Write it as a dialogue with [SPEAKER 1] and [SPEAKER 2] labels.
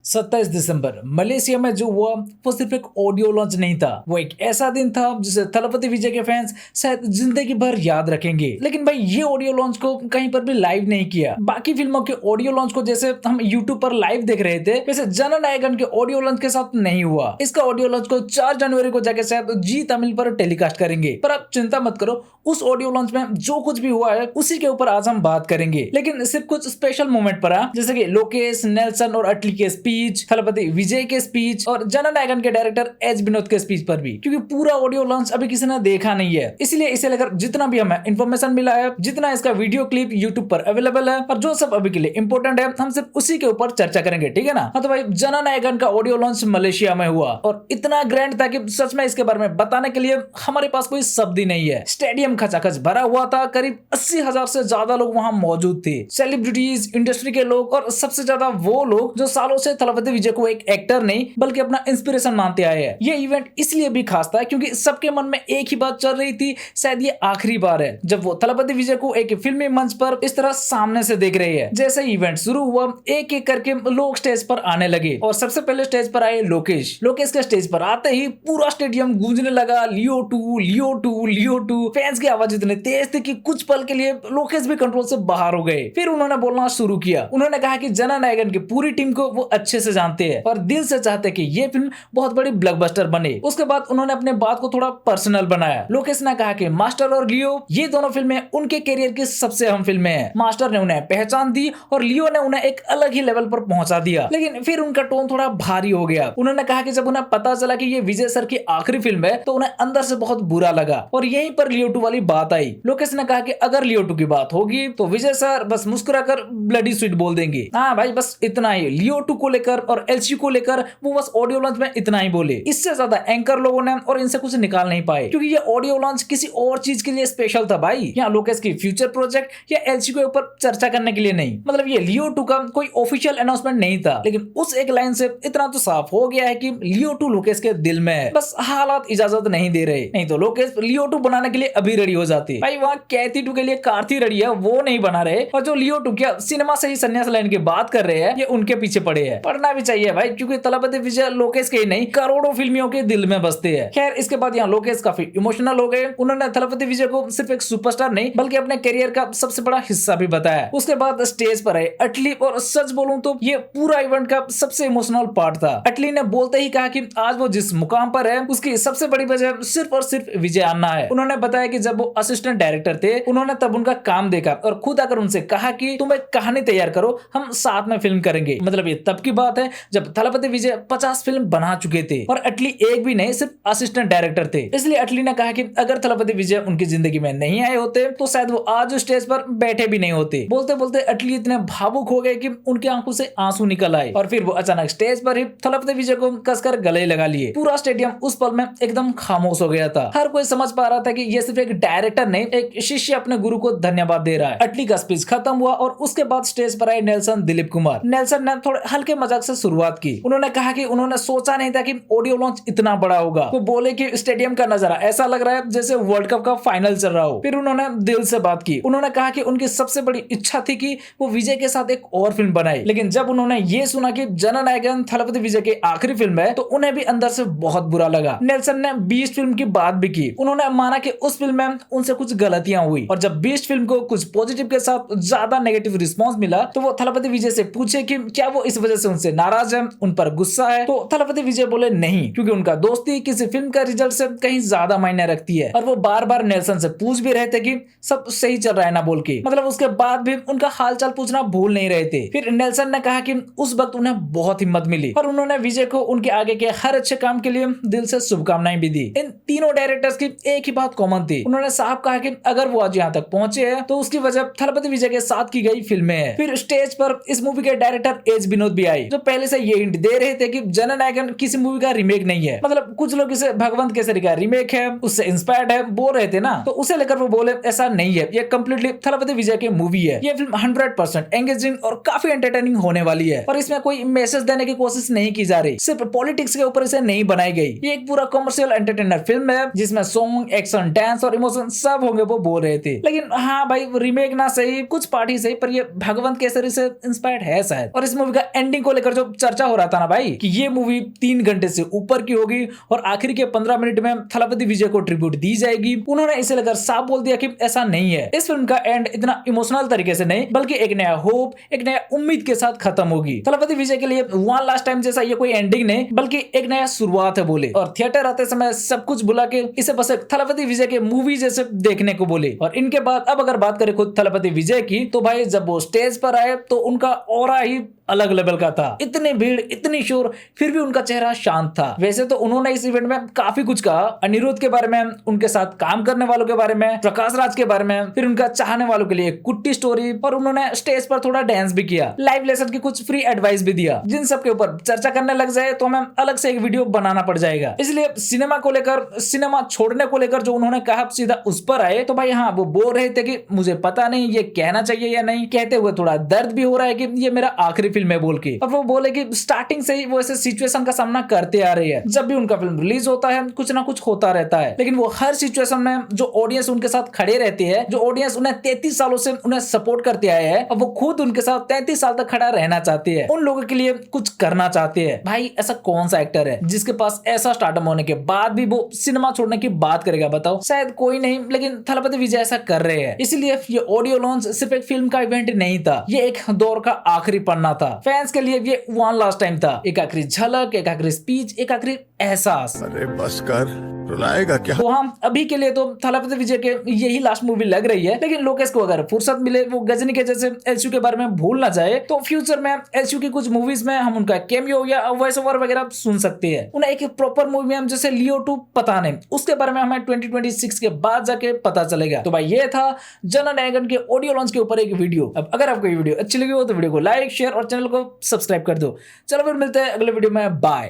[SPEAKER 1] 27 दिसंबर Malaysia में जो हुआ वो सिर्फ एक ऑडियो लॉन्च नहीं था, वो एक ऐसा दिन था जिसे थलपति विजय के फैंस शायद जिंदगी भर याद रखेंगे। लेकिन भाई ये ऑडियो लॉन्च को कहीं पर भी लाइव नहीं किया। बाकी फिल्मों के ऑडियो लॉन्च को जैसे हम यूट्यूब पर लाइव देख रहे थे, वैसे जननायकन के ऑडियो लॉन्च के साथ नहीं हुआ। इसका ऑडियो लॉन्च को 4 जनवरी को जाके शायद जी तमिल पर टेलीकास्ट करेंगे। पर आप चिंता मत करो, उस ऑडियो लॉन्च में जो कुछ भी हुआ है उसी के ऊपर आज हम बात करेंगे। लेकिन सिर्फ कुछ स्पेशल मोमेंट पर, जैसे कि लोकेश, नेल्सन और अटली के स्पीच, थलपति विजय के स्पीच और जननायकन के डायरेक्टर एच विनोद के स्पीच पर भी, क्योंकि पूरा ऑडियो लॉन्च अभी किसी ने देखा नहीं है। इसलिए इसे लेकर जितना भी हमें इंफॉर्मेशन मिला है, जितना इसका वीडियो क्लिप यूट्यूब पर अवेलेबल है और जो सब अभी के लिए इंपॉर्टेंट है, हम सिर्फ उसी के ऊपर चर्चा करेंगे, ठीक है ना। हाँ तो भाई, जननायकन का ऑडियो लॉन्च मलेशिया में हुआ और इतना ग्रैंड था कि सच में इसके बारे में बताने के लिए हमारे पास कोई शब्द ही नहीं है। स्टेडियम खचाखच भरा हुआ था, करीब 80,000 से ज्यादा लोग वहां मौजूद थे। सेलिब्रिटीज, इंडस्ट्री के लोग और सबसे ज्यादा वो लोग जो सालों से थलपति विजय को एक एक्टर नहीं बल्कि अपना इंस्पिरेशन मानते आए हैं। ये इवेंट इसलिए भी खास था क्योंकि सबके मन में एक ही बात चल रही थी, शायद ये आखिरी बार है जब वो थलपति विजय को एक फिल्मी मंच पर इस तरह सामने से देख रहे हैं। जैसे इवेंट शुरू हुआ, एक एक करके लोग स्टेज पर आने लगे और सबसे पहले स्टेज पर आए लोकेश। लोकेश के स्टेज पर आते ही पूरा स्टेडियम गूंजने लगा, Leo two, Leo two, Leo two. Fans की आवाज इतनी तेज थी कि कुछ पल के लिए लोकेश भी कंट्रोल से बाहर हो गए। फिर उन्होंने बोलना शुरू किया। उन्होंने कहा कि जननायकन की पूरी टीम को वो अच्छे से जानते हैं और दिल से चाहते कि ये फिल्म बहुत बड़ी ब्लॉकबस्टर बने। उसके बाद उन्होंने अपने बात को थोड़ा पर्सनल बनाया। लोकेश ने कहा कि मास्टर और लियो, ये दोनों फिल्में उनके करियर की सबसे अहम फिल्में हैं। मास्टर ने उन्हें पहचान दी और लियो ने उन्हें एक अलग ही लेवल पर पहुंचा दिया। लेकिन फिर उनका टोन थोड़ा भारी हो गया। उन्होंने कहा कि जब उन्हें पता चला कि ये विजय सर की आखिरी फिल्म है तो उन्हें अंदर से बहुत बुरा लगा और यहीं पर लियो टू वाली बात आई। लोकेश ने कहा कि अगर लियो टू की बात होगी तो विजय सर बस मुस्कुराकर ब्लडी स्वीट बोल देंगे। हाँ भाई, बस इतना ही। लियो टू को लेकर और एलसी को लेकर वो बस ऑडियो लॉन्च में इतना ही बोले। इससे ज्यादा एंकर लोगों ने और इनसे कुछ निकाल नहीं पाए क्योंकि ये ऑडियो लॉन्च किसी और चीज के लिए स्पेशल था भाई। यहाँ लोकेश की फ्यूचर प्रोजेक्ट या एलसी के ऊपर चर्चा करने के लिए नहीं। मतलब ये लियो टू का कोई ऑफिशियल अनाउंसमेंट नहीं था, लेकिन उस एक लाइन से इतना तो साफ हो गया है कि लियो टू लोकेश के दिल में है। बस हालात इजाजत नहीं दे रहे, नहीं तो लोकेश लियो टू बनाने के लिए अभी रेडी हो जाती भाई। वहाँ कैथी टू के लिए कार्ती रेडी है, वो नहीं बना रहे। और जो लियो टू क्या सिनेमा से ही संन्यास लेने की बात कर रहे हैं, ये उनके पीछे पड़े हैं। पढ़ना भी चाहिए भाई, क्योंकि थलपति विजय लोकेश के ही नहीं करोड़ों फिल्मियों के दिल में बसते हैं। खैर, इसके बाद यहाँ लोकेश काफी इमोशनल हो गए। उन्होंने थलपति विजय को सिर्फ एक सुपरस्टार नहीं बल्कि अपने करियर का सबसे बड़ा हिस्सा भी बताया। उसके बाद स्टेज पर आए अटली और सच बोलूं तो ये पूरा इवेंट का सबसे इमोशनल पार्ट था। अटली ने बोलते ही कहा कि आज वो जिस मुकाम पर है उसकी सबसे बड़ी वजह सिर्फ और सिर्फ विजय अन्ना है। उन्होंने बताया कि जब वो असिस्टेंट डायरेक्टर थे, उन्होंने तब उनका काम देखा और खुद आकर उनसे कहा कि तुम एक कहानी तैयार करो, हम साथ में फिल्म करेंगे। मतलब ये तब की बात है जब थलपति विजय 50 फिल्म बना चुके थे और अटली एक भी नहीं, सिर्फ असिस्टेंट डायरेक्टर थे। इसलिए अटली ने कहा कि अगर थलपति विजय उनकी जिंदगी में नहीं आए होते तो शायद वो आज स्टेज पर बैठे भी नहीं होते। बोलते बोलते अटली इतने भावुक हो गए कि उनकी आंखों से आंसू निकल आए और फिर वो अचानक स्टेज पर ही थलपति विजय को कसकर गले लगा लिए। पूरा स्टेडियम उस पल में एकदम खामोश हो गया था। हर कोई समझ पा रहा था कि ये सिर्फ एक डायरेक्टर नहीं, एक शिष्य अपने गुरु को धन्यवाद दे रहा है। अटली का स्पीच खत्म हुआ और उसके बाद स्टेज पर आए नेल्सन दिलीप कुमार। नेल्सन ने थोड़े हल्के मजाक से शुरुआत की। उन्होंने कहा कि उन्होंने सोचा नहीं था कि ऑडियो लॉन्च इतना बड़ा होगा। वो बोले कि स्टेडियम का नजारा ऐसा लग रहा है जैसे वर्ल्ड कप का फाइनल चल रहा हो। फिर उन्होंने दिल से बात की। उन्होंने कहा कि उनकी सबसे बड़ी इच्छा थी कि वो विजय के साथ एक और फिल्म बनाए, लेकिन जब उन्होंने ये सुना कि जननायकन थलपति विजय की आखिरी फिल्म है तो उन्हें भी अंदर से बहुत बुरा लगा। नेल्सन ने 20 फिल्म की बात भी की। उन्होंने माना कि उस फिल्म में उनसे कुछ गलतियां हुई और जब 20 फिल्म को कुछ पॉजिटिव के साथ ज्यादा नेगेटिव रिस्पांस मिला तो वो थलपति विजय से पूछे कि क्या वो इस वजह से उनसे नाराज है, उन पर गुस्सा है। तो थलपति विजय बोले नहीं, क्योंकि उनका दोस्ती किसी फिल्म का रिजल्ट से कहीं ज्यादा मायने रखती है। और वो बार बार नेल्सन से पूछ भी रहे थे कि सब सही चल रहा है ना बोल के। मतलब उसके बाद भी उनका हालचाल पूछना भूल नहीं रहे थे। फिर नेल्सन ने कहा कि उस वक्त उन्हें बहुत हिम्मत मिली और उन्होंने विजय को उनके आगे के हर अच्छे काम के लिए दिल से शुभकामनाएं भी दी। इन तीनों डायरेक्टर्स की एक ही बात कॉमन थी। उन्होंने साफ कहा कि अगर वो आज यहाँ तक पहुंचे हैं तो उसकी वजह थलपति विजय के साथ की गई फिल्में हैं। फिर स्टेज पर इस मूवी के डायरेक्टर एच विनोद भी आए, जो पहले से ये हिंट दे रहे थे कि जननायकन किसी मूवी का रीमेक नहीं है। मतलब कुछ लोग इसे भगवंत केसरी का रीमेक है, उससे इंस्पायर्ड है बोल रहे थे ना, तो उसे लेकर वो बोले ऐसा नहीं है, ये कम्प्लीटली थलपति विजय की मूवी है। ये फिल्म 100% एंगेजिंग और काफी एंटरटेनिंग होने वाली है और इसमें कोई मैसेज देने की कोशिश नहीं की जा रही, सिर्फ पॉलिटिक्स के ऊपर इसे नहीं बनाई गई। ये एक पूरा कमर्शियल एंटरटेनर फिल्म है जिसमें सॉन्ग, एक्शन, डांस और इमोशन सब होंगे, वो बोल रहे थे। लेकिन हाँ भाई, रीमेक ना सही, कुछ पार्टी सही, पर ये भगवंत केसरी से इंस्पायर्ड है शायद। और इस मूवी का एंडिंग को लेकर जो चर्चा हो रहा था ना भाई कि ये मूवी 3 घंटे से ऊपर की होगी और आखिर के 15 मिनट में थलपति विजय को ट्रिब्यूट दी जाएगी, उन्होंने इसे लेकर साफ बोल दिया कि ऐसा नहीं है। इस फिल्म का एंड इतना इमोशनल तरीके से नहीं बल्कि एक नया होप, एक नया उम्मीद के साथ खत्म होगी। थलपति विजय के लिए वन लास्ट टाइम जैसा ये कोई एंडिंग नहीं बल्कि एक नया शुरुआत है बोले, और थिएटर आते समय सब कुछ भुला के इसे बस एक थलपति विजय के मूवी जैसे देखने को बोले। और इनके बाद अब अगर बात करें खुद थलपति विजय की, तो भाई जब वो स्टेज पर आए तो उनका ऑरा ही अलग लेवल का था। इतनी भीड़, इतनी शोर, फिर भी उनका चेहरा शांत था। वैसे तो उन्होंने इस इवेंट में काफी कुछ कहा, अनिरुद्ध के बारे में, उनके साथ काम करने वालों के बारे में, प्रकाश राज के बारे में, फिर उनका चाहने वालों के लिए कुट्टी स्टोरी, और उन्होंने स्टेज पर थोड़ा डांस भी किया, लाइव लेसन की कुछ फ्री एडवाइस भी दिया। जिन सब के ऊपर चर्चा करने लग जाए तो हमें अलग से एक वीडियो बनाना पड़ जाएगा। इसलिए सिनेमा को लेकर, सिनेमा छोड़ने को लेकर जो उन्होंने कहा सीधा उस पर आए। तो भाई हाँ, वो बोल रहे थे कि मुझे पता नहीं ये कहना चाहिए या नहीं, कहते हुए थोड़ा दर्द भी हो रहा है कि ये मेरा आखिरी फिल्म है बोल के। और वो बोले कि स्टार्टिंग से ही वो ऐसे सिचुएशन का सामना करते आ रही है। जब भी उनका फिल्म रिलीज होता है कुछ ना कुछ होता रहता है, लेकिन वो हर सिचुएशन में जो ऑडियंस उनके साथ खड़े रहती है, जो ऑडियंस उन्हें 33 सालों से उन्हें सपोर्ट करते आए हैं, और वो खुद उनके साथ 33 साल तक खड़ा रहना चाहती है, उन लोगों के लिए कुछ करना चाहती है। भाई ऐसा कौन सा एक्टर है जिसके पास ऐसा स्टार्टअप होने के बाद भी वो सिनेमा छोड़ने की बात करेगा, बताओ? शायद कोई नहीं, लेकिन थलपति विजय ऐसा कर रहे हैं। इसलिए ये ऑडियो लॉन्च सिर्फ एक फिल्म का इवेंट नहीं था, ये एक दौर का आखिरी पन्ना था। फैंस के लिए ये वन लास्ट टाइम था, एक आखिरी झलक, एक आखिरी स्पीच, एक आखिरी एहसास।
[SPEAKER 2] अरे बस कर, रुलाएगा क्या?
[SPEAKER 1] तो हाँ, अभी के लिए तो थलपति विजय के यही लास्ट मूवी लग रही है, लेकिन लोकेश को अगर फुर्सत मिले, वो गजनी के जैसे एलसीयू के बारे में भूल ना जाए, तो फ्यूचर में एलसीयू की कुछ मूवीज में हम उनका कैमियो या वॉइस ओवर वगैरह सुन सकते हैं। उन्हें एक प्रॉपर मूवी में हम जैसे लियो 2 पता नहीं, उसके बारे में हमें 2026 के बाद जाके पता चलेगा। तो भाई ये था जननायकन के ऑडियो लॉन्च के ऊपर एक वीडियो। अब अगर आपको ये वीडियो अच्छी लगी हो तो वीडियो को लाइक, शेयर और चैनल को सब्सक्राइब कर दो। चलो फिर मिलते हैं अगले वीडियो में, बाय।